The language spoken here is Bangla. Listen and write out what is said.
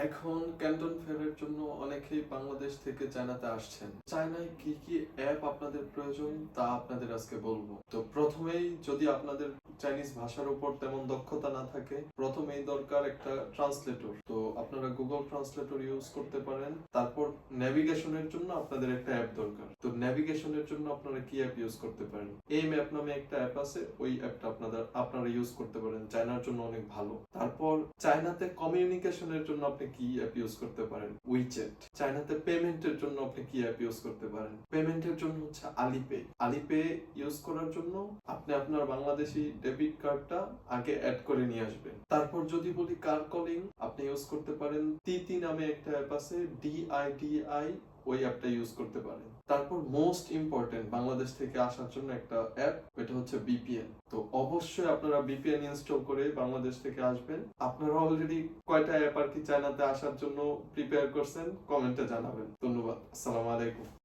এখন ক্যান্টন ফেয়ারের জন্য অনেকেই বাংলাদেশ থেকে চায়নাতে আসছেন। চায়নায় কি কি অ্যাপ আপনাদের প্রয়োজন তা আপনাদের আজকে বলবো। তো প্রথমেই যদি আপনাদের চাইনিজ ভাষার উপর তেমন দক্ষতা না থাকে, প্রথমেই দরকার একটা ট্রান্সলেটর। তো আপনারা গুগল ট্রান্সলেটর ইউজ করতে পারেন। তারপর নেভিগেশনের জন্য আপনাদের একটা অ্যাপ দরকার। তো নেভিগেশনের জন্য আপনারা কি অ্যাপ ইউজ করতে পারেন? এই ম্যাপ নামে একটা অ্যাপ আছে, ওই অ্যাপটা আপনারা ইউজ করতে পারেন। চায়নার জন্য অনেক ভালো। তারপর চায়নাতে কমিউনিকেশনের জন্য আপনি কি অ্যাপ ইউজ করতে পারেন? উইচ্যাট। চায়নাতে পেমেন্টের জন্য আপনি কি অ্যাপ ইউজ করতে পারেন? পেমেন্টের জন্য হচ্ছে আলিপে। আলিপে ইউজ করার জন্য আপনি আপনার বাংলাদেশি ডেবিট কার্ডটা আগে অ্যাড করে নিয়ে আসবেন। তারপর যদি বলি কার কলিং, আপনি ইউজ করতে পারেন তিতি নামে একটা অ্যাপ আছে, DIDI, ওই অ্যাপটা ইউজ করতে পারেন। তারপর মোস্ট ইম্পর্টেন্ট বাংলাদেশ থেকে আসার জন্য একটা অ্যাপ, এটা হচ্ছে VPN। তো অবশ্যই আপনারা VPN ইনস্টল করে বাংলাদেশ থেকে আসবেন। আপনারা অলরেডি কয়টা অ্যাপ আর কি চায়নাতে আসার জন্য প্রিপেয়ার করছেন কমেন্টে জানাবেন। ধন্যবাদ। আসসালামু আলাইকুম।